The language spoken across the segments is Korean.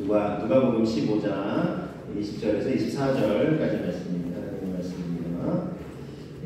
누가복음 15장 20절에서 24절까지 말씀입니다. 하나님의 말씀입니다.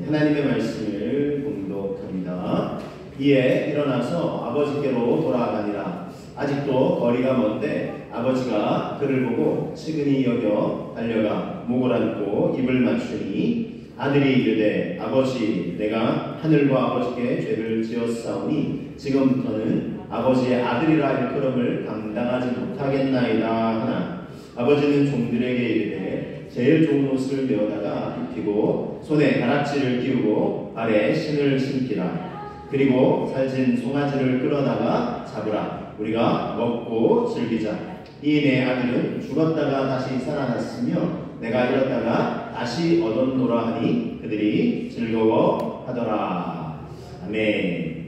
하나님의 말씀을 공독합니다. 이에 일어나서 아버지께로 돌아가니라. 아직도 거리가 먼데 아버지가 그를 보고 측은히 여겨 달려가 목을 안고 입을 맞추니 아들이 이르되 아버지 내가 하늘과 아버지께 죄를 지었사오니 지금부터는 아버지의 아들이라 일컬음을 감당하지 못하겠나이다 하나 아버지는 종들에게 이르되 제일 좋은 옷을 메어다가 입히고 손에 가락지를 끼우고 발에 신을 신기라. 그리고 살찐 송아지를 끌어다가 잡으라. 우리가 먹고 즐기자. 이 내 아들은 죽었다가 다시 살아났으며 내가 잃었다가 다시 얻었노라 하니 그들이 즐거워하더라. 아멘.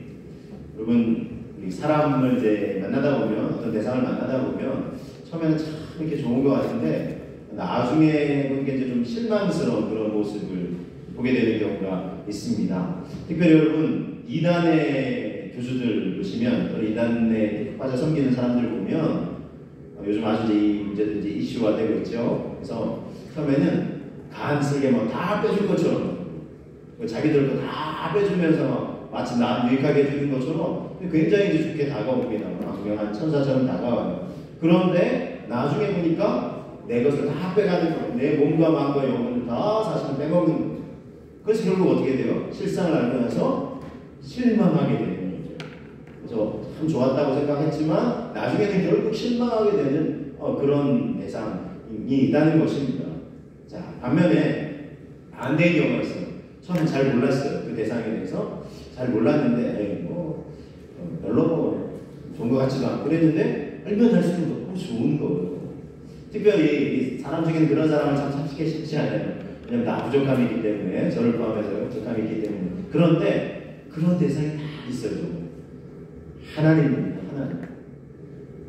여러분, 사람을 이제 만나다 보면, 어떤 대상을 만나다 보면 처음에는 참 이렇게 좋은 것 같은데 나중에 이제 좀 실망스러운 그런 모습을 보게 되는 경우가 있습니다. 특별히 여러분 이단의 교수들 보시면, 또 이단에 빠져 섬기는 사람들 보면 요즘 아주 이 문제도 이제 이슈화 되고 있죠. 그래서 처음에는 간슬게 뭐 다 빼줄 것처럼, 자기들 거 다 빼주면서 마치 나 유익하게 해주는 것처럼 굉장히 이제 좋게 다가옵니다. 강경한 천사처럼 다가와요. 그런데 나중에 보니까 내 것을 다 빼가는 거예요. 내 몸과 마음과 영혼을 다 사실은 빼먹는 거예요. 그래서 결국 어떻게 돼요? 실상을 알고 나서 실망하게 되는 거죠. 그래서 참 좋았다고 생각했지만 나중에는 결국 실망하게 되는 그런 대상이 있다는 것입니다. 자, 반면에 반대의 경우가 있어요. 처음엔 잘 몰랐어요. 그 대상에 대해서 잘 몰랐는데 별로 좋은 것 같지도 않고 그랬는데 알면 할수록 너무 좋은 거예요. 특별히 사람 중에는 그런 사람을 참 찾기 쉽지 않아요. 왜냐면 다 부족함이 있기 때문에, 저를 포함해서 부족함이 있기 때문에. 그런데 그런 대상이 다 있어요. 하나님입니다. 하나님.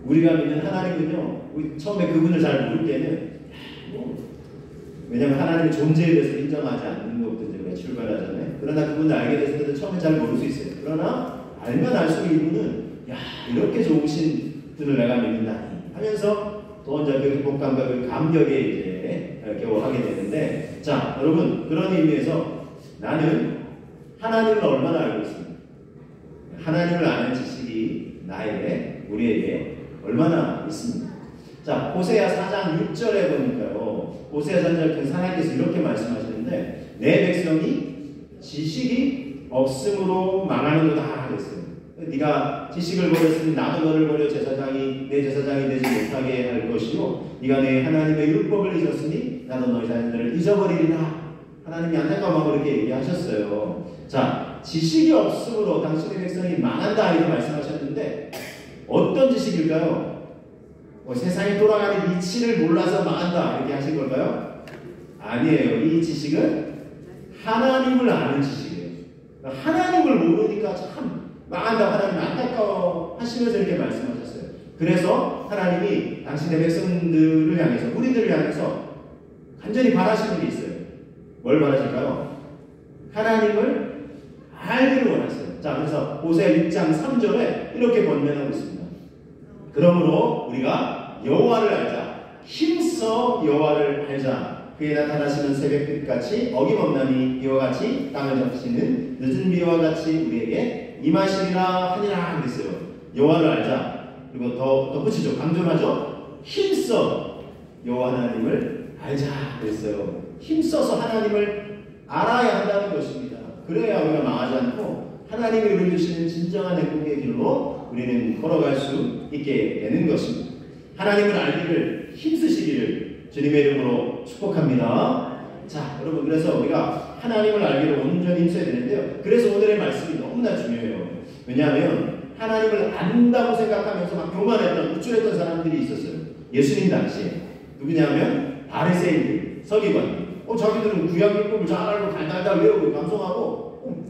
우리가 믿는 하나님은요, 우리 처음에 그분을 잘 모를 때는 왜냐하면 하나님의 존재에 대해서 인정하지 않는 것부터 이제 우리가 출발하잖아요. 그러나 그분을 알게 됐을 때도 처음에 잘 모를 수 있어요. 그러나 알면 알수록 이분은 이렇게 좋으신 분을 내가 믿는다니 하면서 또 이제 그 행복감과 그 감격에 이제 겨우 하게 되는데, 자, 여러분, 그런 의미에서 나는 하나님을 얼마나 알고 있습니까? 하나님을 아는 지식이 우리에게 얼마나 있습니까? 자, 호세아 4장 6절에 보니까요, 호세아 4장 하나님께서 이렇게 말씀하시는데, 내 백성이 지식이 없음으로 망하는도다 그랬어요. 네가 지식을 버렸으니 나도 너를 버려 내 제사장이 되지 못하게 할 것이요, 네가 내 하나님의 율법을 잊었으니 나도 너희 자녀들을 잊어버리리라. 하나님이 안타까운 마음으로 이렇게 얘기하셨어요. 자, 지식이 없음으로 당신의 백성이 망한다 이렇게 말씀하셨는데 어떤 지식일까요? 세상이 돌아가는 이치를 몰라서 망한다 이렇게 하신 걸까요? 아니에요. 이 지식은 하나님을 아는 지식이에요. 하나님을 모르니까 참 망한다, 하나님 안타까워 하시면서 이렇게 말씀하셨어요. 그래서 하나님이 당신의 백성들을 향해서, 우리들을 향해서 간절히 바라시는 게 있어요. 뭘 바라실까요? 하나님을 알기를 원하세요. 자, 그래서 호세아 6장 3절에 이렇게 권면하고 있습니다. 그러므로 우리가 여호와를 알자. 힘써 여호와를 알자. 그에 나타나시는 새벽빛같이 어김없나니 이와 같이 땅을 적시는 늦은 비와 같이 우리에게 임하시리라 하니라 그랬어요. 여호와를 알자. 그리고 더 덧붙이죠. 강조하죠. 힘써 여호와 하나님을 알자 그랬어요. 힘써서 하나님을 알아야 한다는 것입니다. 그래야 우리가 망하지 않고 하나님이 우리를 주시는 진정한 행복의 길로 우리는 걸어갈 수 있게 되는 것입니다. 하나님을 알기를 힘쓰시기를 주님의 이름으로 축복합니다. 자, 여러분, 그래서 우리가 하나님을 알기를 온전히 힘써야 되는데요. 그래서 오늘의 말씀이 너무나 중요해요. 왜냐하면 하나님을 안다고 생각하면서 막 교만했던, 우쭐했던 사람들이 있었어요. 예수님 당시에. 누구냐면 바리새인들, 서기관들. 자기들은 구약율법을 잘 알고 달달달 외우고 감성하고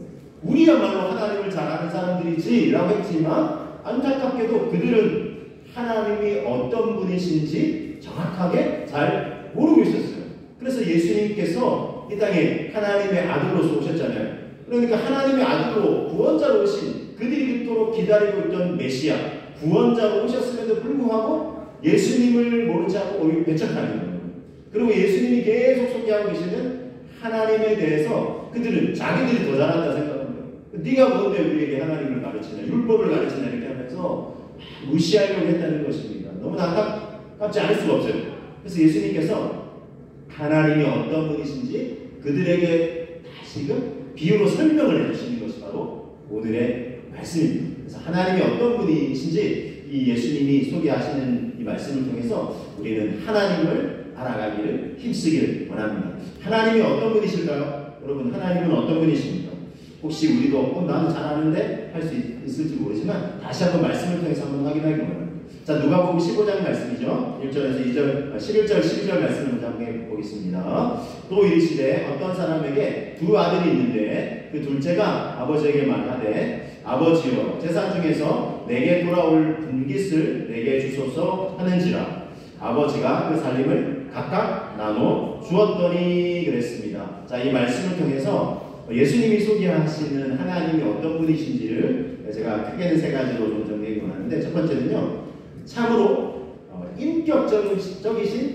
우리야말로 하나님을 잘 아는 사람들이지 라고 했지만, 안타깝게도 그들은 하나님이 어떤 분이신지 정확하게 잘 모르고 있었어요. 그래서 예수님께서 이 땅에 하나님의 아들로서 오셨잖아요. 그러니까 하나님의 아들로 구원자로 오신, 그들이 그토록 기다리고 있던 메시아 구원자로 오셨음에도 불구하고 예수님을 모른 척하고 오히려 배척하는 거예요. 그리고 예수님이 계속 소개하고 계시는 하나님에 대해서 그들은 자기들이 더 잘한다 생각합니다. 네가 뭔데 우리에게 하나님을 가르치냐, 율법을 가르치냐 이렇게 하면서 무시하려고 했다는 것입니다. 너무나 안타깝지 않을 수가 없어요. 그래서 예수님께서 하나님이 어떤 분이신지 그들에게 다시금 비유로 설명을 해주시는 것이 바로 오늘의 말씀입니다. 그래서 하나님이 어떤 분이신지 이 예수님이 소개하시는 이 말씀을 통해서 우리는 하나님을 알아가기를 힘쓰기를 원합니다. 하나님이 어떤 분이실까요? 여러분, 하나님은 어떤 분이십니까? 혹시 우리도 나는 잘 아는데 할 수 있을지 모르지만 다시 한번 말씀을 통해서 한번 확인하기 원합니다. 자, 누가복음 15장 말씀이죠. 1절에서 2절, 11절, 12절 말씀을 먼저 한번 해보겠습니다. 또 이르시되 어떤 사람에게 두 아들이 있는데 그 둘째가 아버지에게 말하되 아버지여 재산 중에서 내게 돌아올 분깃을 내게 주소서 하는지라. 아버지가 그 살림을 각각 나눠 주었더니 그랬습니다. 자, 이 말씀을 통해서 예수님이 소개하시는 하나님이 어떤 분이신지를 제가 크게는 세 가지로 좀 정리하기 원하는데, 첫 번째는요, 참으로 인격적이신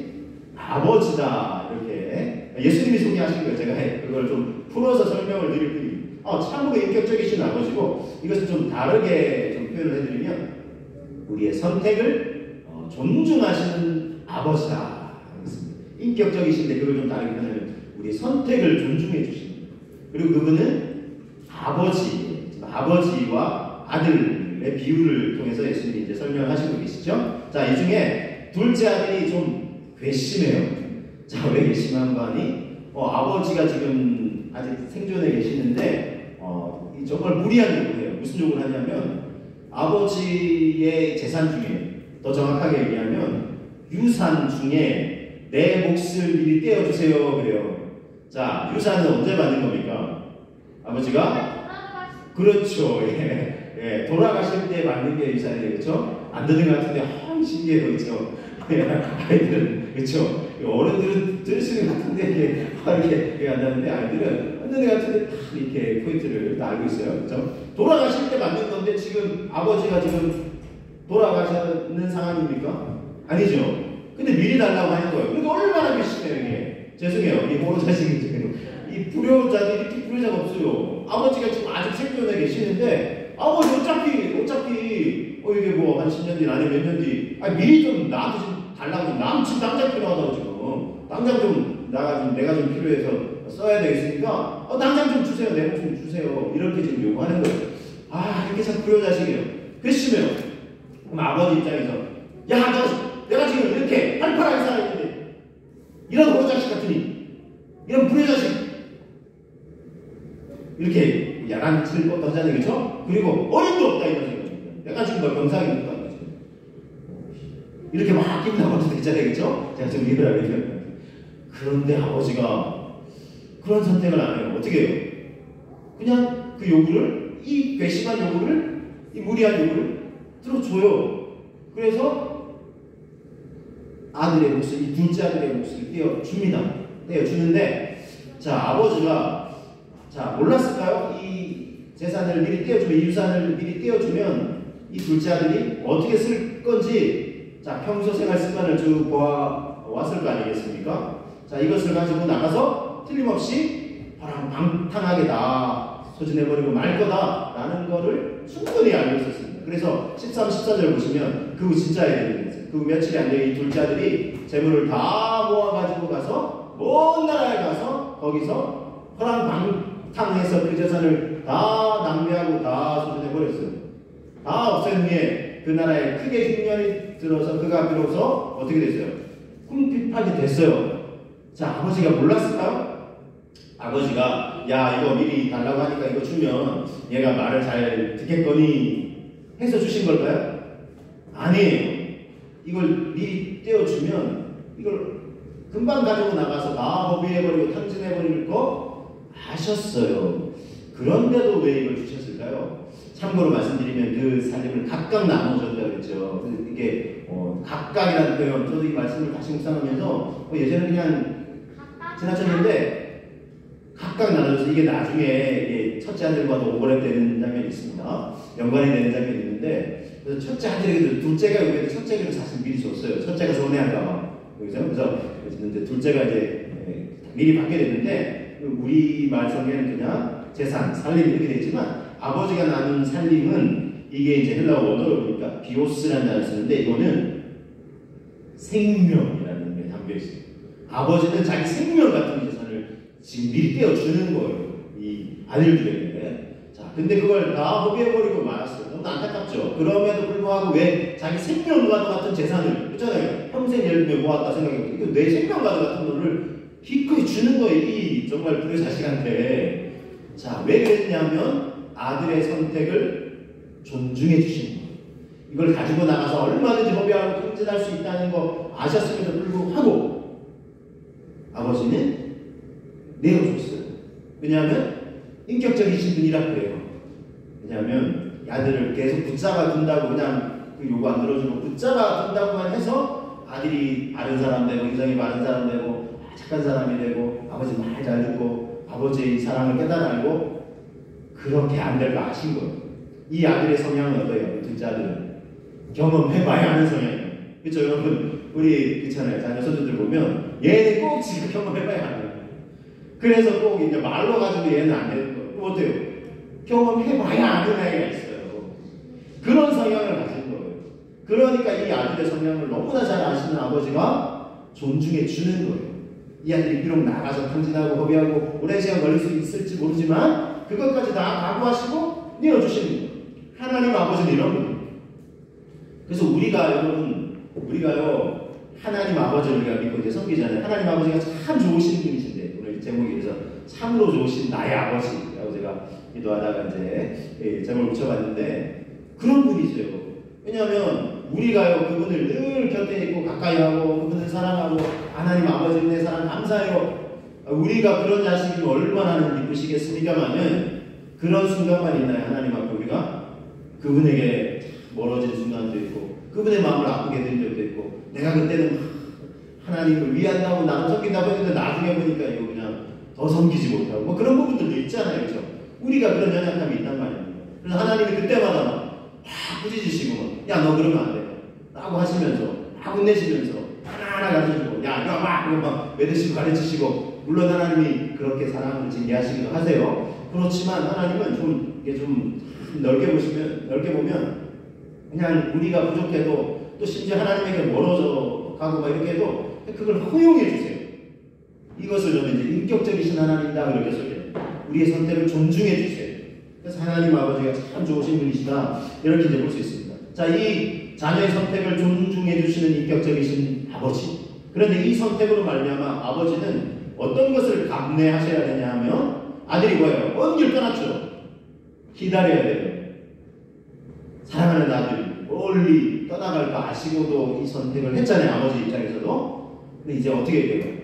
아버지다, 이렇게 예수님이 소개하신 거예요. 제가 그걸 좀 풀어서 설명을 드릴 뿐입니다. 참으로 인격적이신 아버지고, 이것을 좀 다르게 좀 표현을 해드리면 우리의 선택을 존중하시는 아버지다. 인격적이신데 그걸 좀 다르게 표현하면 우리의 선택을 존중해 주십니다. 그리고 그분은 아버지와 아들의 비유를 통해서 예수님이 이제 설명하시고 계시죠. 자, 이 중에 둘째 아들이 좀 괘씸해요. 자, 왜 괘씸한가 하니? 아버지가 지금 아직 생존해 계시는데, 정말 무리한 요구를 해요. 무슨 요구를 하냐면, 아버지의 재산 중에, 더 정확하게 얘기하면, 유산 중에 내 몫을 미리 떼어주세요. 그래요. 자, 유산은 언제 받는 겁니까? 아버지가? 그렇죠. 예. 돌아가실 때 받는 게 유산이에요. 그렇죠? 안 되는 것 같은데, 신기해요. 그렇죠? 아이들은, 그렇죠? 어른들은 들을 수 같은데, 이렇게 안 나는데, 아이들은 안 되는 것 같은데, 다 이렇게 포인트를 다 알고 있어요. 그렇죠? 돌아가실 때 받는 건데, 지금 아버지가 지금 돌아가시는 상황입니까? 아니죠. 근데 미리 달라고 하는 거예요. 그러니까 얼마나 괘씸해요, 이게. 죄송해요. 이 보호자식이 이 불효자들이 이렇게 불효자가 없어요. 아버지가 지금 아직 생존해 계시는데, 아버지 어차피 이게 뭐 한 10년 뒤 아니면 몇 년 뒤, 미리 좀 나한테 좀 달라고 좀, 나는 지금 당장 필요하다고 지금. 당장 좀 내가 좀 필요해서 써야 되겠으니까, 당장 좀 주세요. 내 목 좀 주세요. 이렇게 지금 요구하는 거예요. 이렇게 참 불효자식이에요. 괘씸해요. 그럼 아버지 입장에서, 내가 지금 이렇게 팔팔하게 살아있는데, 이런 호자식 같으니, 이런 불효자식, 이렇게 야단칠 것도 하잖아요. 그렇죠? 그리고 어림도 없다 이런 생각입니다. 내가 지금 병상에 있는 거 아니죠? 이렇게 막 기분나빠도 되잖아요. 그렇죠? 제가 지금 이해를 하려면. 그런데 아버지가 그런 선택을 안 해요. 어떻게 해요? 그냥 그 요구를, 이 괘씸한 요구를, 이 무리한 요구를 들어줘요. 그래서 아들의 몫을, 이 둘째 아들의 몫을 떼어줍니다. 떼어주는데, 자, 아버지가 몰랐을까요? 이 재산을 미리 떼어주면, 이 유산을 미리 떼어주면 이 둘째 아들이 어떻게 쓸 건지, 자, 평소 생활 습관을 쭉 보아왔을 거 아니겠습니까? 자, 이것을 가지고 나가서 틀림없이 방탕하게 다 소진해버리고 말 거다라는 거를 충분히 알고 있었습니다. 그래서 13, 14절 보시면 그 진짜 애들이 그 며칠이 안 되게 이 둘째 아들이 재물을 다 모아가지고 가서 먼 나라에 가서 거기서 허랑방탕해서 그 재산을 다 낭비하고 다 소진해버렸어요. 다 없앤 후에 그 나라에 크게 흉년이 들어서 그가 비로소 어떻게 됐어요? 궁핍하게 됐어요. 자, 아버지가 몰랐을까요? 아버지가 이거 미리 달라고 하니까 이거 주면 얘가 말을 잘 듣겠거니 해서 주신 걸까요? 아니에요. 이걸 미리 떼어주면 이걸 금방 가지고 나가서 다 허비해버리고 탕진해버릴 거 아셨어요. 그런데도 왜 이걸 주셨을까요? 참고로 말씀드리면 그 살림을 각각 나눠줬다고 그랬죠. 이게 각각이라는 표현, 저도 이 말씀을 다시 묵상하면서 예전에 그냥 지나쳤는데 각각 나눠져서 이게 나중에 첫째 아들과도 오버랩되는 장면이 있습니다. 연관이 되는 장면이 있는데, 그래서 첫째 아들에게도 둘째가 여기에 첫째에게도 사실 미리 줬어요. 없어요. 첫째가 서운해할까봐. 그래서 이제 둘째가 이제 미리 받게 되는데 우리 말 성경에는 그냥 재산, 살림 이렇게 되어 있지만 아버지가 나눈 살림은 이게 이제 헬라어 원어로 보니까 비오스라는 단어를 쓰는데 이거는 생명이라는 의미에 담겨 있어요. 아버지는 자기 생명 같은 재산을 지금 미리 떼어주는 거예요. 이 아들들에게. 자, 근데 그걸 다 허비해버리고 말았어요. 너무 안타깝죠. 그럼에도 불구하고 왜 자기 생명과도 같은 재산을 그렇잖아요. 평생 예를 들면 모았다 생각해보세요. 이거 내 생명과도 같은 거를 기꺼이 주는 거예요. 이 정말 불효 자식한테. 자, 왜 그랬냐면 아들의 선택을 존중해 주시는 거예요. 이걸 가지고 나가서 얼마든지 허비하고 통진할 수 있다는 거 아셨음에도 불구하고 아버지는 내어줬어요. 왜냐하면 인격적이신 분이라 그래요. 왜냐하면 아들을 계속 붙잡아 둔다고 그냥 그 요구 안 들어주고 붙잡아 둔다고만 해서 아들이 바른 사람 되고 인성이 바른 사람 되고 착한 사람이 되고 아버지 말 잘 듣고 아버지의 사랑을 깨달아 알고 그렇게 안 될 거 아신 거예요. 이 아들의 성향은 어때요? 둘째 아들은 경험해봐야 하는 성향이에요. 그렇죠 여러분? 우리 그렇잖아요. 자녀 손주들 보면 얘는 꼭 지금 경험해봐야 하는 거예요. 그래서 꼭 이제 말로 가지고 얘는 안 되는 거예요. 그럼 어때요? 경험해봐야 아는 아이가 있어요. 그런 성향을 가진 거예요. 그러니까 이 아들의 성향을 너무나 잘 아시는 아버지가 존중해 주는 거예요. 이 아들이 비록 나가서 탕진하고 허비하고 오랜 시간 걸릴 수 있을지 모르지만 그것까지 다 각오하시고 내어주시는 거예요. 하나님 아버지는 이런 분이에요. 그래서 우리가요 하나님 아버지를 우리가 믿고 이제 섬기잖아요. 하나님 아버지가 참 좋으신 분이신데 오늘 제목이 그래서 참으로 좋으신 나의 아버지라고 제가 기도하다가 이제 제목을 붙여봤는데 그런 분이세요. 왜냐하면 우리가요 그분을 늘 곁에 있고 가까이 하고 그분을 사랑하고 하나님 아버지 내 사랑 감사해요. 우리가 그런 자식이면 얼마나 기쁘시겠습니까마는 그런 순간만 있나요? 하나님 앞에 우리가 그분에게 멀어진 순간도 있고 그분의 마음을 아프게 된 적도 있고 내가 그때는 하나님을 위한다고 나는 섬긴다고 했는데 나중에 보니까 이거 그냥 더 섬기지 못하고 뭐 그런 부분들도 있잖아요. 그렇죠? 우리가 그런 연약함이 있단 말이에요. 그래서 하나님이 그때마다 막 꾸짖으시고 야 너 그러면 안 돼 라고 하시면서 막 혼내시면서 하나하나 가르쳐주고 야 이거 막 매드시고 가르치시고 물론 하나님이 그렇게 사랑을 징계하시기도 하세요. 그렇지만 하나님은 좀 이게 좀 넓게 보면 그냥 우리가 부족해도 또 심지어 하나님에게 멀어져 가고 막 이렇게 해도 그걸 허용해 주세요. 이것을 저는 이제 인격적이신 하나님이다 그렇게 소개해요. 우리의 선택을 존중해 주세요. 그래서 하나님 아버지가 참 좋으신 분이시다 이렇게 이제 볼 수 있습니다. 자, 이 자녀의 선택을 존중해 주시는 인격적이신 아버지. 그런데 이 선택으로 말미암아 아버지는 어떤 것을 감내하셔야 되냐 하면 아들이 뭐예요? 먼 길 떠났죠. 기다려야 돼요. 사랑하는 아들이 멀리 떠나갈 거 아시고도 이 선택을 했잖아요. 아버지 입장에서도. 근데 이제 어떻게 돼요?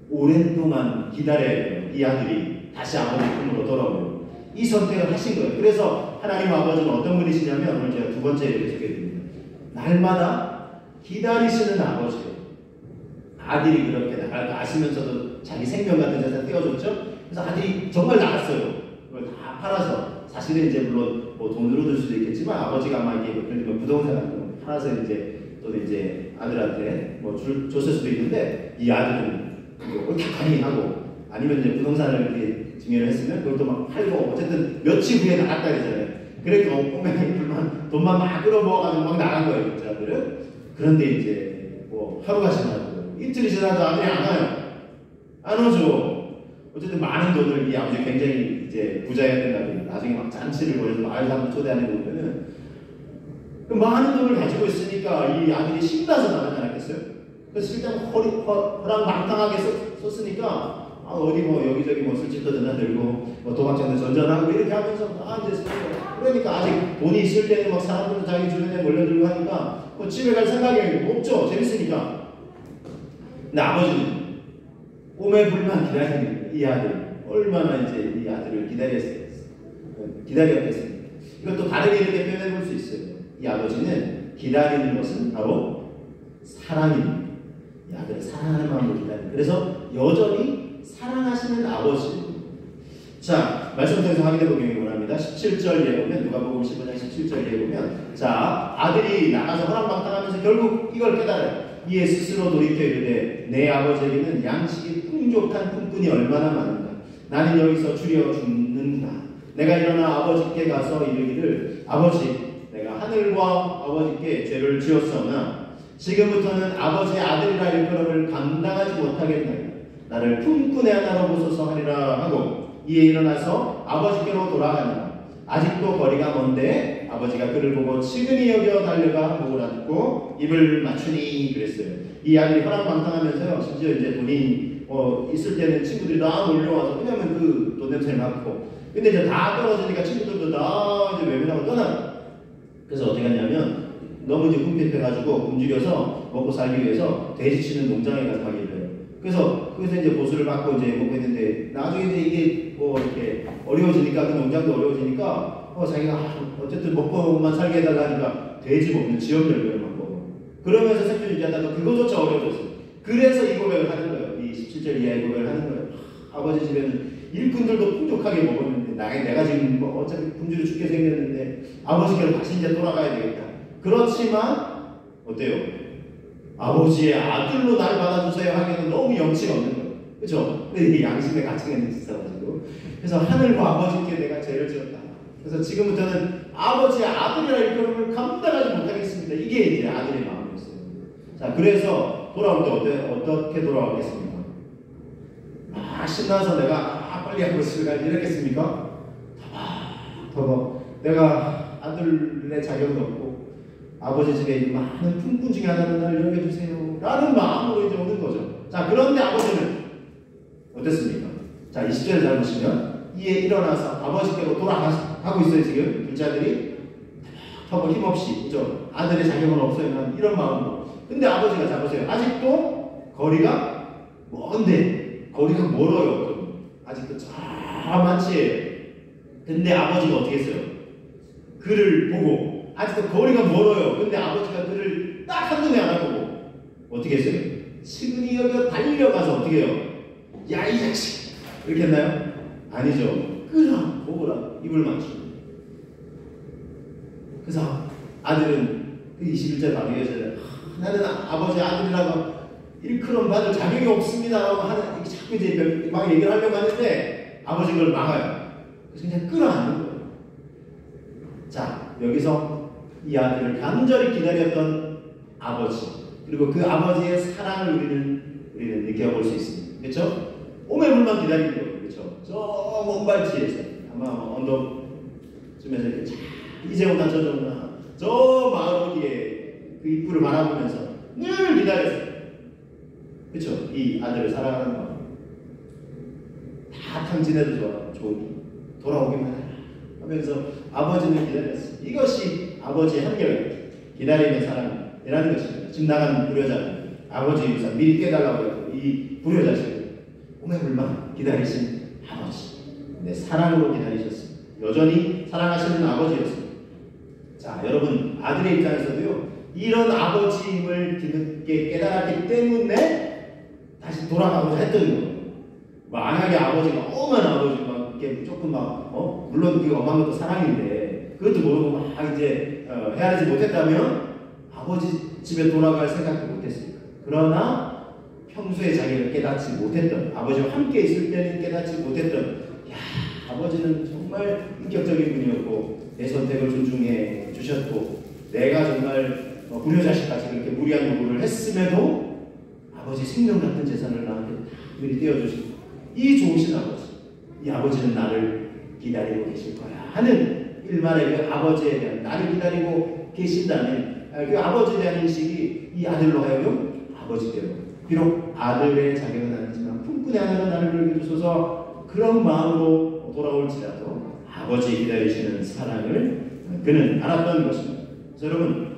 오랜 동안 기다려야 돼요. 이 아들이 다시 아버지 품으로 돌아오면. 이 선택을 하신 거예요. 그래서 하나님 아버지는 어떤 분이시냐면 오늘 제가 두 번째 이렇게 소개해드립니다. 날마다 기다리시는 아버지예요. 아들이 그렇게 나갈 거 아시면서도 자기 생명 같은 재산 떼어줬죠. 그래서 아들이 정말 나갔어요. 그걸 다 팔아서 사실은 이제 물론 뭐 돈으로 들 수도 있겠지만 아버지가 아마 이게 뭐 부동산 같은 거 팔아서 이제 또는 이제 아들한테 뭐 줬을 수도 있는데 이 아들은 이렇게 많이 하고 아니면 이제 부동산을 이렇게 증여를 했으면 그걸 또 막 팔고 어쨌든 며칠 후에 나갔다 그러잖아요. 그래서 꼬맹이 돈만 막 끌어모아가지고 막 나간 거예요. 그 아들은. 그런데 이제 뭐 하루가 지나고 이틀이 지나도 아들이 안 와요. 안 오죠. 어쨌든 많은 돈을 이 아버지 굉장히 이제 부자여야 된다고 나중에 막 잔치를 벌여서 마을 사람들 초대하는 거 보면은 그 많은 돈을 가지고 있으니까 이 아들이 신나서 나가지 않았겠어요? 그래서 실제로 허랑방탕하게 썼으니까 어디 뭐 여기저기 뭐 술집도 드나들고 뭐 도박장도 전전하고 이렇게 하면서 이제 그러니까 아직 돈이 있을 때는 막 사람들도 자기 주변에 몰려들고 하니까 뭐 집에 갈 생각이 없죠. 재밌으니까. 근데 아버지는 오매불만 기다리는 이 아들 얼마나 이제 이 아들을 기다렸겠습니까? 이것도 다르게 이렇게 표현해 볼 수 있어요. 이 아버지는 기다리는 것은 바로 사랑입니다. 이 아들을 사랑하는 마음으로 기다리는. 그래서 여전히 사랑하시는 아버지. 자, 말씀 통해서 확인해 보기 원합니다. 합니다. 17절에 보면 누가복음 15장 17절에 보면 자 아들이 나가서 허랑방탕하면서 결국 이걸 깨달아요. 이에 스스로 돌이켜 이르되 내 아버지에게는 양식이 풍족한 품꾼이 얼마나 많은가. 나는 여기서 주려 죽는다. 내가 일어나 아버지께 가서 이르기를 아버지 내가 하늘과 아버지께 죄를 지었으나 지금부터는 아버지의 아들이라 일컬음을 감당하지 못하겠나이다. 나를 품꾼의 하나로 보소서 하리라 하고 이에 일어나서 아버지께로 돌아가니라. 아직도 거리가 먼데 아버지가 그를 보고 측은히 여겨 달려가 목을 안고 입을 맞추니 그랬어요. 이 아들이 허랑방탕하면서요. 심지어 이제 돈이 있을 때는 친구들이 다 몰려와서 왜냐면 그 돈 냄새를 맡고 근데 이제 다 떨어지니까 친구들도 다 이제 외면하고 떠나. 그래서 어떻게 하냐면 너무 이제 궁핍해가지고 굶주려서 먹고 살기 위해서 돼지 치는 농장에 가서 하기를 해요. 그래서 이제 보수를 받고 이제 먹고 했는데 나중에 이제 이게 뭐 이렇게 어려워지니까 그 농장도 어려워지니까 자기가 어쨌든 먹고만 살게 해달라 하니까 돼지 먹는 지역 열매를 막 먹어. 그러면서 생존 유지하다가 그거조차 어려워졌어요. 그래서 이 고백을 하는 거예요. 이 17절 이하의 고백을 하는 거예요. 아버지 집에는 일꾼들도 풍족하게 먹었는데 내가 지금 뭐 어차피 굶주려 죽게 생겼는데 아버지께로 다시 이제 돌아가야 되겠다. 그렇지만 어때요? 아버지의 아들로 날 받아주세요 하기에는 너무 염치가 없는 거예요. 그렇죠? 근데 이게 양심의 가치가 있어가지고 그래서 하늘과 아버지께 내가 죄를 지었다. 그래서 지금부터는 아버지의 아들이라 일컬음을 감당하지 못하겠습니다. 이게 이제 아들의 마음이었어요. 자, 그래서 돌아올 때 어떻게 돌아오겠습니까? 신나서 내가 빨리 아버지를 가지 이랬겠습니까? 내가 아들의 자격은 없고 아버지 집에 많은 품꾼 중에 하나는 나를 여겨주세요 라는 마음으로 이제 오는 거죠. 자, 그런데 아버지는 어땠습니까? 자, 20절을 잘 보시면 이에 일어나서 아버지께로 돌아가고 있어요. 지금 둘째 아들이 힘없이 그죠? 아들의 자격은 없어요. 이런 마음으로. 근데 아버지가 자 보세요. 아직도 거리가 먼데 거리가 멀어요. 아직도 자만치. 근데 아버지가 어떻게 했어요? 그를 보고 아직도 거리가 멀어요. 근데 아버지가 그를 딱 한눈에 알아보고 어떻게 했어요? 측은히 여겨 달려가서 어떻게 해요? 야 이 자식! 이렇게 했나요? 아니죠. 끄라 보거라 입을 맞추고. 그래서 아들은 그 21절 바로 이어져요. 나는 아버지 아들이라고 일컬음 받을 자격이 없습니다라고 하는 자꾸 이제 막 얘기를 하려고 하는데 아버지가 그걸 막아요. 그래서 그냥 끌어안는 거예요. 자, 여기서 이 아들을 간절히 기다렸던 아버지 그리고 그 아버지의 사랑을 우리는 느껴볼 수 있습니다. 그렇죠? 오매불만 기다리는 거예요. 그렇죠? 저 먼발치에서 아마 언덕쯤에서 이렇게 이제 오나 저저 오나 저 마을 어디에 그 입구를 바라보면서 늘 기다렸어요. 그렇죠? 이 아들을 사랑하는 마음. 다 탕진해도 좋으니 돌아오기만 해라 하면서 아버지는 기다렸어요. 이것이 아버지의 한결 기다림의 사랑이라는 것입니다. 집 나간 불효자는 아버지 유사 미리 깨달라고 해서 이 불효자식을 오매불만 기다리신 아버지. 네, 사랑으로 기다리셨습니다. 여전히 사랑하시는 아버지였습니다. 자, 여러분 아들의 입장에서도요. 이런 아버지임을 뒤늦게 깨달았기 때문에 다시 돌아가고자 했던 거예요. 만약에 아버지가 엄한 아버지 막 이렇게 조금 막 물론 그 엄한 것도 사랑인데 그것도 모르고 막 이제 헤아리지 못했다면 아버지 집에 돌아갈 생각도 못했으니까. 그러나 평소에 자기가 깨닫지 못했던 아버지와 함께 있을 때는 깨닫지 못했던 야 아버지는 정말 인격적인 분이었고 내 선택을 존중해 주셨고 내가 정말 불효자식까지 그렇게 무리한 요구를 했음에도 아버지 생명 같은 재산을 나한테 미리 떼어주시고 이 좋으신 아버지 이 아버지는 나를 기다리고 계실 거야 하는 일말의 그 아버지에 대한 나를 기다리고 계신다는 그 아버지에 대한 인식이 이 아들로 하여금 아버지대로 비록 아들의 자격은 아니지만 품꾼의 하나는 나를 여겨주소서 그런 마음으로 돌아올지라도 아버지 기다리시는 사랑을 그는 알았던 것입니다. 그래서 여러분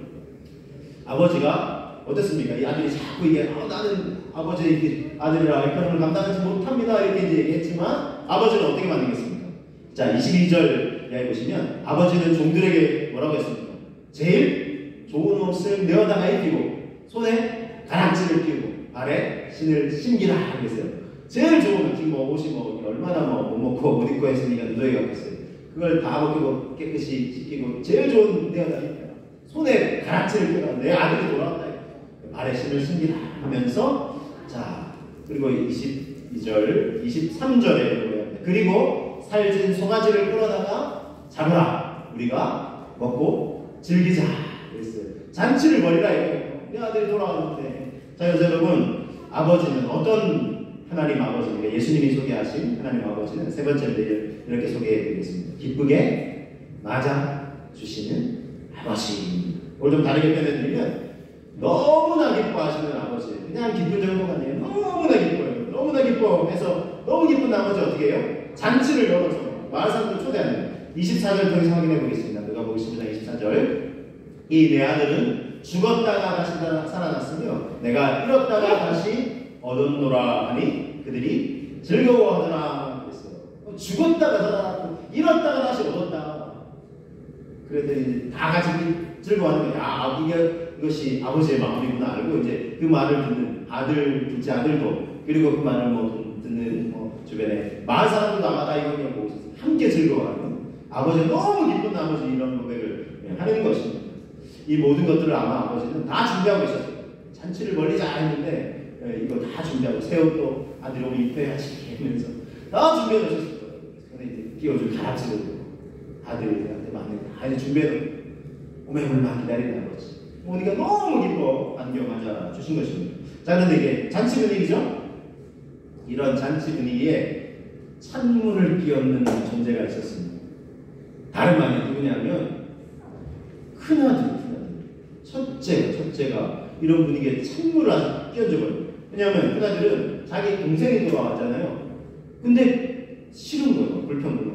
아버지가 어땠습니까? 이 아들이 자꾸 이게 나는 아버지의 아들이라 일컬음을 감당하지 못합니다 이렇게 이제 얘기했지만 아버지는 어떻게 만들겠습니까? 자 22절 이하에 보시면 아버지는 종들에게 뭐라고 했습니까? 제일 좋은 옷을 내어다가 입히고 손에 가락지를 끼우고 발에 신을 신기라 그랬어요. 제일 좋은 옷 지금 옷이 얼마나 못 먹고 못 입고 했으니까 누더기 같겠어요. 그걸 다 벗기고 깨끗이 씻기고 제일 좋은 내어다니까 손에 가락지를 껴가 내 아들이 돌아왔다. 발에 신을 신기라 하면서 자 그리고 22절, 23절에 그리고 살진 송아지를 끌어다가 잡으라 우리가 먹고 즐기자 그랬어요. 잔치를 벌이라 이거예요. 내 아들이 돌아왔는데 자 그래서 여러분 아버지는 어떤 하나님 아버지입니까? 예수님이 소개하신 하나님 아버지는 세 번째로 이렇게 소개해드리겠습니다. 기쁘게 맞아주시는 아버지. 오늘 좀 다르게 표현해드리면 너무나 기뻐하시는 아버지. 그냥 기쁜 정도가 아니에요. 너무나 기뻐요. 너무나 기뻐해서 너무 기쁜 나머지 어떻게 해요? 잔치를 열어서 마을 사람들 초대하는 24절 통해서 확인해 보겠습니다. 누가복음 15장 24절 이 내 아들은 죽었다가 다시 살아났으며 내가 잃었다가 다시 얻었노라 하니 그들이 즐거워하더라 그랬어요. 죽었다가 살아났고 잃었다가 다시 얻었다. 그랬더니 다 같이 즐거워하는 거예요. 아, 이것이 아버지의 마음이구나 알고 이제 그 말을 듣는 아들, 둘째 아들도 그리고 그 말을 듣는 주변에 마을 사람들도 아마 다 이걸 보고 있었어요. 함께 즐거워하는 아버지가 너무 기쁜 나머지 이런 고백을 하는 것입니다. 이 모든 것들을 아마 아버지는 다 준비하고 있었어요. 잔치를 벌리자 했는데 이거 다 준비하고 새옷도 아들 오면 입혀야지 하면서 다 준비해 놓으셨을 거예요. 근데 이제 끼워준 가락지도 아들한테 맞는 다 이제 준비해 놓고 오매물만 기다리는 아버지. 어머니가 너무 기뻐 반겨맞아 주신 것입니다. 자, 그런데 이게 잔치 분위기죠? 이런 잔치 분위기에 찬물을 끼얹는 존재가 있었습니다. 다름 아닌 누구냐면 큰아들. 첫째가 이런 분위기에 찬물을 아주 끼얹어버려요. 왜냐하면 큰아들은 자기 동생이 돌아왔잖아요. 근데 싫은 거예요. 불평으로.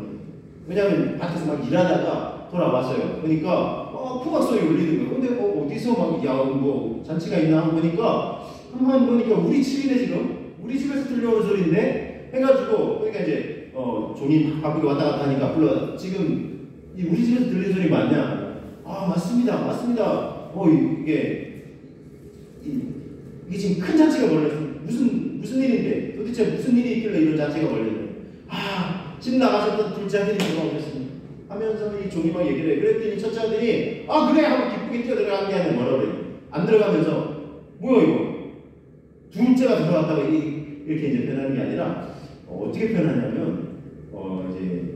왜냐하면 밭에서 막 일하다가 돌아왔어요. 그러니까 풍악 소리 울리는 거예요. 근데 어디서 막 뭐 잔치가 있나 하고 보니까 한번 보니까 우리 집이네 지금. 우리 집에서 들려오는 소리인데 해가지고 그러니까 이제 종이 바쁘게 왔다 갔다 하니까 불러 지금 우리 집에서 들리는 소리 맞냐? 아 맞습니다. 이게 지금 큰 잔치가 벌어졌어. 무슨 일인데? 도대체 무슨 일이 있길래 이런 잔치가 벌어졌냐? 집 나가셨던 둘째 아들이 돌아오셨습니다. 하면서 이 종이 막 얘기를 해. 그랬더니 첫째 아들이 그래 하고 기쁘게 뛰어들어간 게 아니라 뭐라 그래요? 안 들어가면서 뭐야 이거? 둘째가 들어왔다고 이렇게 이제 표현하는 게 아니라 어떻게 표현하냐면 이제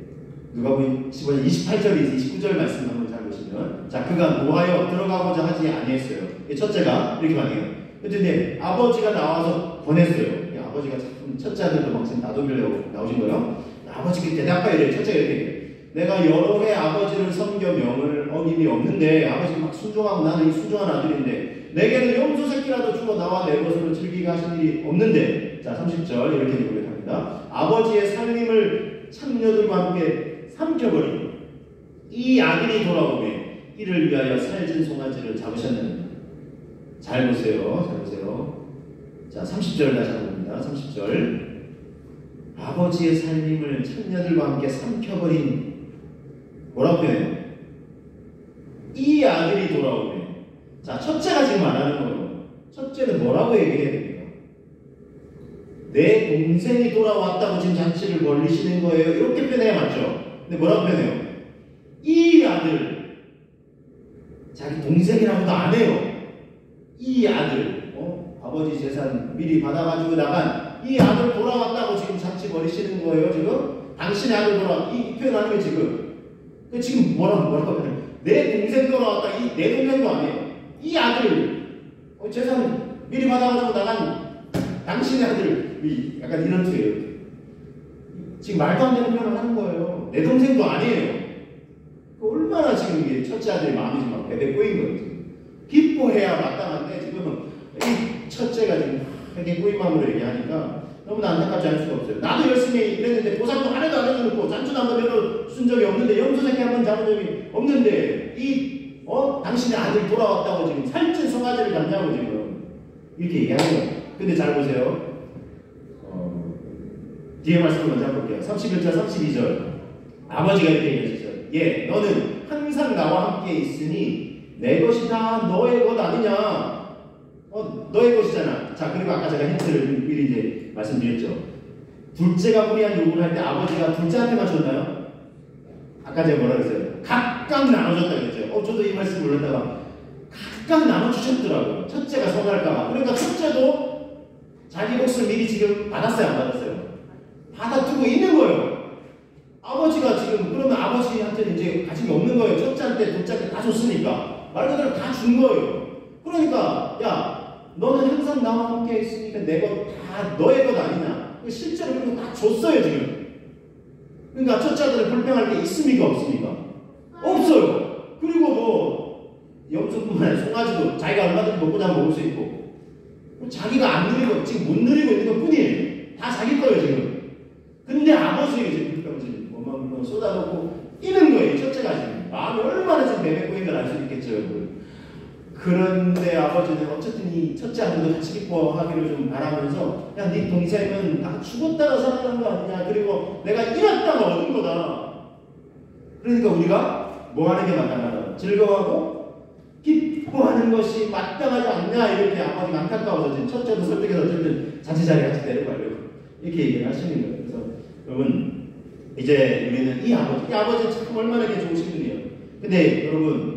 누가복음 15장 28절에서 29절 말씀 한번 잘 보시면 자 그가 노하여 들어가고자 하지 아니했어요. 첫째가 이렇게 말해요. 그런데 아버지가 나와서 권했어요. 아버지가 참 첫째 아들도 막 지금 놔두려고 나오신 거예요. 아버지께 대답하여 이래요. 첫째가 이렇게 해요. 내가 여러 해 아버지를 섬겨 명을 어김이 없는데 아버지가 막 순종하고 나는 이 순종한 아들인데 내게는 염소 새끼라도 주어 나와 내 것으로 즐기게 하신 일이 없는데 자 30절 이렇게 고백합니다. 아버지의 살림을 창녀들과 함께 삼켜버린 이 아들이 돌아오매 이를 위하여 살진 송아지를 잡으셨느냐. 잘 보세요. 자 30절 다시 한번 봅니다. 30절 아버지의 살림을 창녀들과 함께 삼켜버린 뭐라고 표현해요? 이 아들이 돌아오네. 자, 첫째가 지금 말하는 거예요. 첫째는 뭐라고 얘기해야 됩니까? 내 동생이 돌아왔다고 지금 잔치를 벌리시는 거예요. 이렇게 표현해야 맞죠? 근데 뭐라고 표현해요? 이 아들. 자기 동생이라고도 안 해요. 이 아들. 아버지 재산 미리 받아가지고 나간 이 아들 돌아왔다고 지금 잔치 벌이시는 거예요. 지금 당신의 아들 이 표현하는 게 지금 뭐라고 하냐? 내 동생 돌아왔다. 내 동생도 아니에요. 이 아들 재산 미리 받아가지고 나간 당신의 아들 약간 이런 뜻이에요. 지금 말도 안 되는 표현을 하는 거예요. 내 동생도 아니에요. 얼마나 지금 이게 첫째 아들의 마음이 지금 막 베베 꼬인 거예요. 지금. 기뻐해야 마땅한데 지금 이 첫째가 지금 이렇게 꼬인 마음으로 얘기하니까 너무나 안타깝지 않을 수가 없어요. 나도 열심히 일했는데 보상도 하나도 안 해주고 잔치도 한 번도 준 적이 없는데 염소 새끼 한 번 잡은 적이 없는데 당신의 아들이 돌아왔다고 지금 살찐 송아지를 잡냐고 지금 이렇게 얘기하는 거예요. 근데 잘 보세요. 뒤에 말씀을 먼저 볼게요. 31절 32절 아버지가 이렇게 얘기하셨어요. 너는 항상 나와 함께 있으니 내 것이 다 너의 것 아니냐. 너의 것이잖아. 자, 그리고 아까 제가 힌트를 미리 이제 말씀드렸죠. 둘째가 무리한 요구를 할 때 아버지가 둘째한테만 줬나요? 아까 아까 제가 뭐라 그랬어요? 각각 나눠줬다 그랬죠. 저도 이 말씀 몰랐다가 각각 나눠주셨더라고요. 첫째가 서운할까봐. 그러니까 첫째도 자기 몫을 미리 지금 받았어요, 안 받았어요? 받아두고 있는 거예요. 아버지가 지금 그러면 아버지한테는 이제 가진 게 없는 거예요. 첫째한테, 둘째한테 다 줬으니까. 말 그대로 다 준 거예요. 그러니까 야, 너는 항상 나와 함께 있으니까 내 것 다 너의 것 아니냐. 실제로 그런 거 다 줬어요, 지금. 그러니까 첫째 아들은 불평할 게 있습니까, 없습니까? 없어요. 그리고 뭐 염소뿐만 아니라 송아지도 자기가 얼마든지 먹고 자면 먹을 수 있고 자기가 안 누리고 지금 못 누리고 있는 것 뿐이에요. 다 자기 거예요, 지금. 근데 아버지에게 지금 불평을 원망 쏟아놓고 이는 거예요, 첫째가 지금. 마음이 얼마나 지금 내뱉고 있는 걸 알 수 있겠죠, 여러분. 그런데 아버지는 어쨌든 이 첫째 아들도 같이 기뻐하기를 좀 바라면서 야, 네 동생은 다 죽었다가 살아난 거 아니냐. 그리고 내가 잃었다가 얻은 거다. 그러니까 우리가 뭐 하는 게 마땅하다. 즐거워하고 기뻐하는 것이 마땅하지 않냐. 이렇게 아버지가 안타까워서 지금 첫째도 설득해서 어쨌든 자취자리 같이 데려가려고 이렇게 얘기를 하시는 거예요. 그래서 여러분 이제 우리는 이 아버지 참 얼마나 이렇게 좋으신 분이에요. 근데 여러분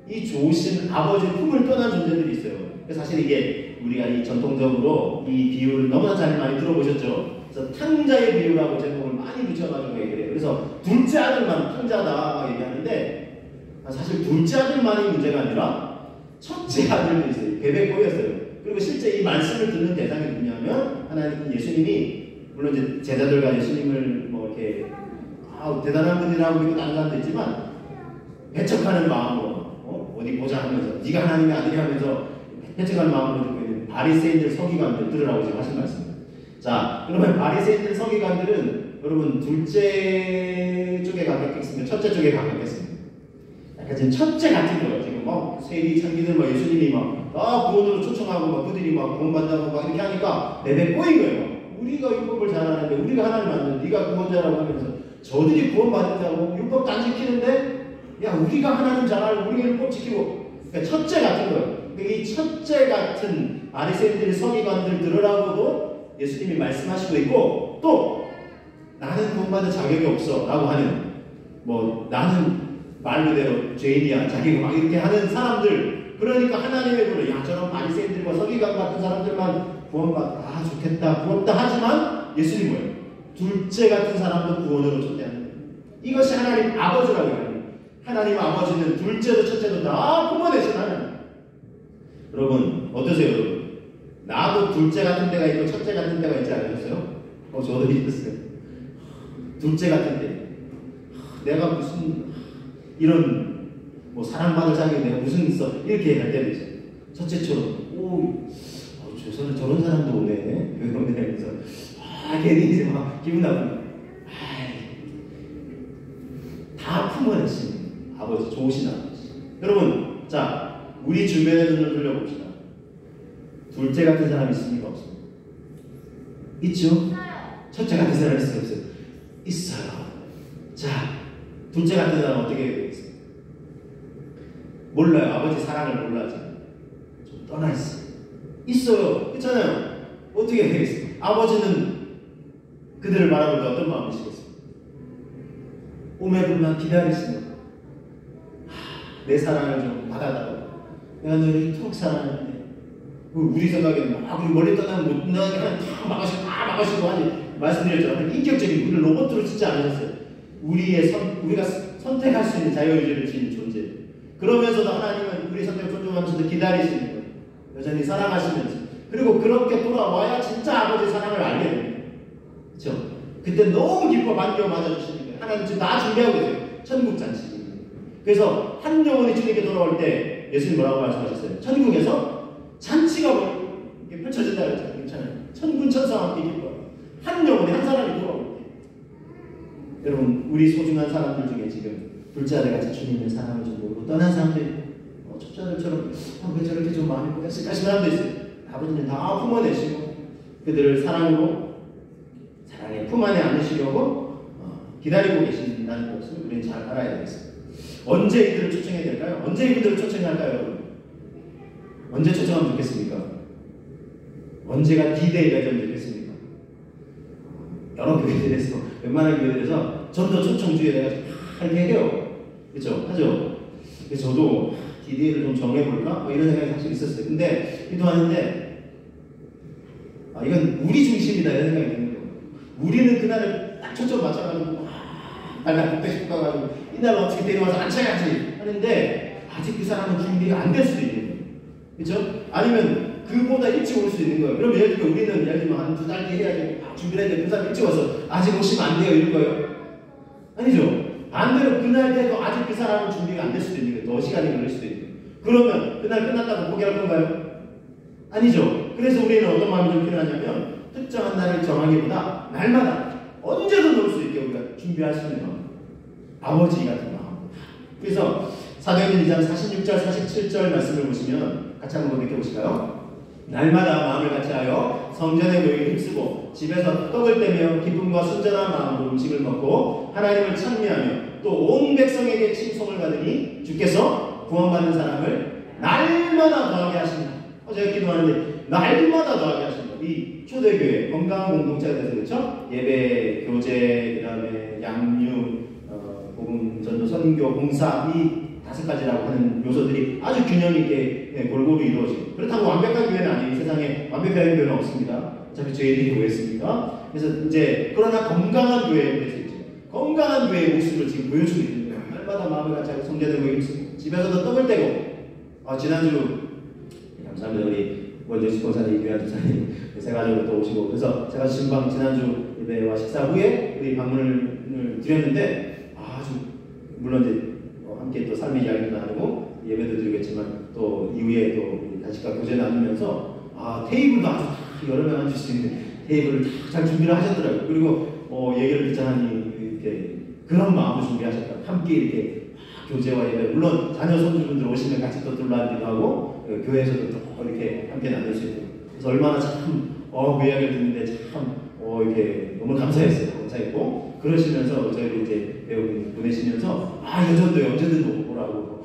이 좋으신 아버지의 품을 떠난 존재들이 있어요. 그래서 사실 이게 우리가 이 전통적으로 이 비유를 너무나 잘 많이 들어보셨죠. 그래서 탕자의 비유라고 제목을 많이 붙여가지고 얘기를 해요. 그래서 둘째 아들만 탕자다 얘기하는데 사실 둘째 아들만이 문제가 아니라 첫째 아들도 있어요. 베베 꼬였어요. 그리고 실제 이 말씀을 듣는 대상이 누구냐면 하나님 예수님이 물론 이제 제자들과 예수님을 뭐 이렇게 대단한 분이라고 믿고 다른 사람도 있지만 배척하는 마음으로 어디 보자 하면서 네가 하나님의 아들이 하면서 배척하는 마음으로 듣고 있는 바리새인들 서기관들 들으라고 지금 하신 말씀입니다. 자, 그러면 바리새인들 서기관들은 여러분 둘째 쪽에 가깝겠습니까? 첫째 쪽에 가깝겠습니까? 약간 지금 첫째 같은 거예요. 지금 막 세리 창기들 막 예수님이 막 구원으로 초청하고 막 그들이 막 구원받는다고 막 이렇게 하니까 내내 꼬인 거예요. 우리가 율법을 잘 아는데 우리가 하나님 만드는데 네가 구원자라고 하면서 저들이 구원받는다고 율법도 안 지키는데 야, 우리가 하나님 잘 알고 우리가 율법 지키고. 그러니까 첫째 같은 거예요. 그러니까 이 첫째 같은 바리새인들 서기관들 들으라고도 예수님이 말씀하시고 있고, 또 나는 구원받을 자격이 없어 라고 하는, 뭐 나는 말 그대로 죄인이야 자기가 막 이렇게 하는 사람들, 그러니까 하나님의 분을 야, 저런 바리새인들과 서기관 같은 사람들만 구원받아 좋겠다 부럽다 하지만 예수님 뭐예요? 둘째 같은 사람도 구원으로 초대하는 거예요. 이것이 하나님 아버지라고 해요. 하나님 아버지는 둘째도 첫째도 다 부모되신 하나님. 여러분 어떠세요, 여러분? 나도 둘째 같은 때가 있고 첫째 같은 때가 있지 않으셨어요? 저도 있었어요. 둘째 같은 때 내가 무슨 이런 뭐 사랑받을 자격이 내가 무슨 있어 이렇게 할 때도 있어요. 첫째처럼 저런 사람도 오네 그러면서 괜히 이제 막 기분 나쁘네. 다 품어내신 아버지, 좋으신 아버지. 여러분, 자, 우리 주변의 눈을 돌려봅시다. 둘째 같은 사람 있습니까? 없습니까? 있죠? 첫째 같은 사람 있어요? 없어요? 있어요. 자, 둘째 같은 사람 어떻게 되겠어요? 몰라요. 아버지 사랑을 몰라죠. 좀 떠나 있어요. 있어요. 있잖아요. 어떻게 되겠어요? 아버지는 그들을 바라볼 때 어떤 마음이시겠어요? 오매불만 기다리시는 내 사랑을 좀 받아달라고. 내가 너를 이토록 사랑하는데 우리 생각에는 우리 멀리 떠나면 못 나가게 다 막으시고 하니 말씀드렸잖아요. 인격적인 우리 로봇으로 짓지 않으셨어요. 우리가 선택할 수 있는 자유의지를 지닌 존재. 그러면서도 하나님은 우리 선택을 존중하면서도 기다리시는 거예요. 여전히 사랑하시면서. 그리고 그렇게 돌아와야 진짜 아버지의 사랑을 알게 됩니다. 그렇죠? 그때 너무 기뻐 반겨 맞아주시는 거예요. 하나님 지금 다 준비하고 계세요. 천국 잔치. 그래서 한 영혼이 주님께 돌아올 때 예수님 뭐라고 말씀하셨어요? 천국에서 잔치가 이렇게 펼쳐진다 그랬잖아요. 괜찮아요. 천군 천사와 함께 기뻐. 한 영혼이 한 사람이 돌아올 때. 여러분 우리 소중한 사람들 중에 지금 둘째 아들 같이 주님의 사랑을 좀 모르고 떠난 사람들이 첫째 아들처럼 왜 저렇게 좀 마음이 고였을까 싶은 사람도 있어요. 아버지는 다 품어내시고 그들을 사랑으로 사랑의 품 안에 안으시려고 기다리고 계신다는 것을 우리는 잘 알아야 되겠습니다. 언제 이들을 초청해야 될까요? 언제 이들을 초청해야 할까요, 여러분? 언제 초청하면 좋겠습니까? 언제가 D-Day가 되면 좋겠습니까? 여러 교회들에서 웬만한 교회들에서 전도 초청 주에 내가 이렇게 해요. 그렇죠? 하죠? 그래서 저도 DDA를 좀 정해볼까? 뭐 이런 생각이 사실 있었어요. 근데 기도하는데 이건 우리 중심이다 이런 생각이 드는 거예요. 우리는 그날을 딱 초점 맞춰가지고 날날 복대식 가가지고 이날 어떻게 데려와서 앉혀야지 하는데 아직 그 사람은 준비가 안 될 수도 있는 거예요. 그렇죠? 아니면 그보다 일찍 올 수 있는 거예요. 그럼 예를 들면 우리는 예를 들면 한 2달 뒤에 해야지 준비를 했는데 그 사람 일찍 와서 아직 오시면 안 돼요 이런 거예요? 아니죠. 반대로 그날 돼도 아직 그 사람은 준비가 안 될 수도 있는 거예요. 더 시간이 걸릴 수도 있는 거예요. 그러면 그날 끝났다고 포기할 건가요? 아니죠. 그래서 우리는 어떤 마음이 좀 필요하냐면 특정한 날을 정하기보다 날마다 언제든 올 수 있게 우리가 준비할 수 있는 마음. 아버지 같은 마음. 그래서 사도행전 2장 46절 47절 말씀을 보시면 같이 한번 느껴보실까요? 날마다 마음을 같이하여 성전의 모임을 힘쓰고 집에서 떡을 떼며 기쁨과 순전한 마음으로 음식을 먹고 하나님을 찬미하며 또 온 백성에게 칭송을 받으니 주께서 구원받는 사람을 날마다 더하게 하신다. 제가 기도하는데 날마다 더하게 하신다. 이 초대교회 건강한 공동체가 돼서 그렇죠? 예배, 교제, 그 다음에 양육, 복음 전도, 선교, 봉사 이 5가지라고 하는 요소들이 아주 균형 있게 골고루 이루어지고 그렇다고 완벽한 교회는 아니에요. 세상에 완벽한 교회는 없습니다. 어차피 저희들이 교회였습니까? 그래서 이제 그러나 건강한 교회에 대해서 있죠. 건강한 교회의 모습을 지금 보여주고 있는 거예요. 날마다 마음을 같이 하고 성제되고 힘쓰고 집에서도 떡을 떼고 지난주 감사합니다. 우리 원재 스폰사님, 유한 주사님 세 가족으로 또 오시고 그래서 제가 지난주 예배와 식사 후에 우리 방문을 드렸는데 아주 물론 이제 함께 또 삶의 이야기도 나누고 예배도 드리겠지만 또 이후에 또 간식과 교제 나누면서 테이블도 아주 여러 명 앉을 수 있는 테이블을 잘 준비를 하셨더라고요. 그리고 얘기를 듣자니 이렇게 그런 마음을 준비하셨다. 함께 이렇게 교제와 예배 물론 자녀 손주분들 오시면 같이 또 둘러앉기도 하고 교회에서도 또 이렇게 함께 나눌 수 있고 그래서 얼마나 참 그 이야기를 듣는데 참 이렇게 너무 감사했어요. 감사했고 그러시면서 저희를 이제 배우분 보내시면서 여전도 언제든 오라고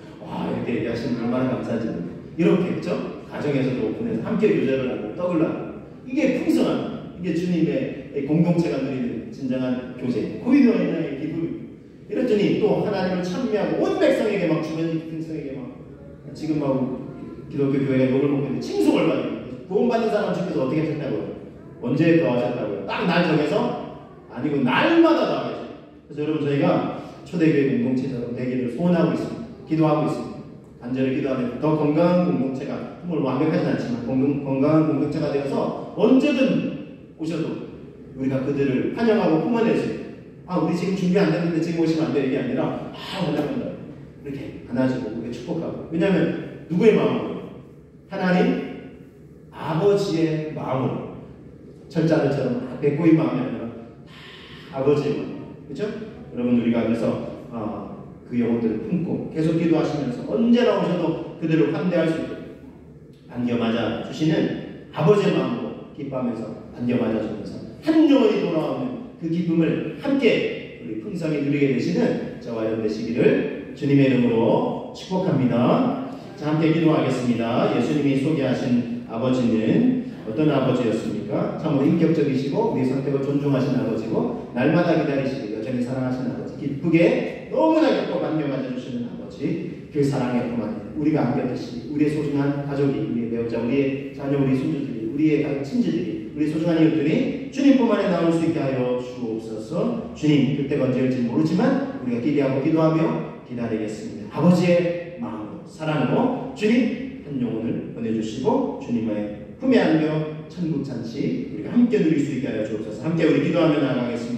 이렇게 얘기하시면 얼마나 감사한지 이렇게 그렇죠? 가정에서도 오픈해서 함께 교제를 나누고 떡을 나누고 이게 풍성한 이게 주님의 공동체가 누리는 진정한 교제 고인원의 기쁨 이랬더니 또 하나님을 찬미하고 온 백성에게 막 주변 백성에게 막 지금 막 기독교 교회가 욕을 먹고 있는데 칭송을 받는 구원받는 사람 주께서 어떻게 하셨다고요? 언제 더하셨다고요? 딱 날 정해서 아니고 날마다 더하겠죠. 그래서 여러분 저희가 초대교회 공동체처럼 되기를 소원하고 있습니다. 기도하고 있습니다. 간절히 기도하면 더 건강한 공동체가 물론 완벽하진 않지만 건강한 공동체가 되어서 언제든 오셔도 우리가 그들을 환영하고 품어낼 수 있고 우리 지금 준비 안 됐는데 지금 오시면 안 돼 이게 아니라 환영한다 이렇게 안아주고 우리 축복하고 왜냐하면 누구의 마음으로? 하나님 아버지의 마음으로 철자들처럼 백고인 마음이 아니라 아버지의 마음 그렇죠? 여러분 우리가 그래서 그 영혼들을 품고 계속 기도하시면서 언제나 오셔도 그들을 환대할 수 있도록 안겨맞아 주시는 아버지의 마음으로 기뻐하면서 안겨맞아 주면서 한 영혼이 돌아오는 그 기쁨을 함께 우리 풍성히 누리게 되시는 저와 여러분 되시기를 주님의 이름으로 축복합니다. 자, 함께 기도하겠습니다. 예수님이 소개하신 아버지는 어떤 아버지였습니까? 참으로 인격적이시고 우리 선택을 존중하신 아버지고 날마다 기다리시고 여전히 사랑하시는 아버지 기쁘게 너무나 기뻐 안겨맞아 주시는 아버지 그 사랑의 품 안에 우리가 안겼듯이 우리의 소중한 가족이 우리의 배우자 우리의 자녀 우리 손주들이 우리의 가족 친지들이 우리 소중한 이웃들이 주님뿐 안에 나올 수 있게 하여 주옵소서. 주님 그때가 언제일지 모르지만 우리가 기대하고 기도하며 기다리겠습니다. 아버지의 마음으로 사랑으로 주님 한 영혼을 보내주시고 주님의 품에 안겨 천국 잔치 우리가 함께 누릴 수 있게 하여 주옵소서. 함께 우리 기도하며 나아가겠습니다.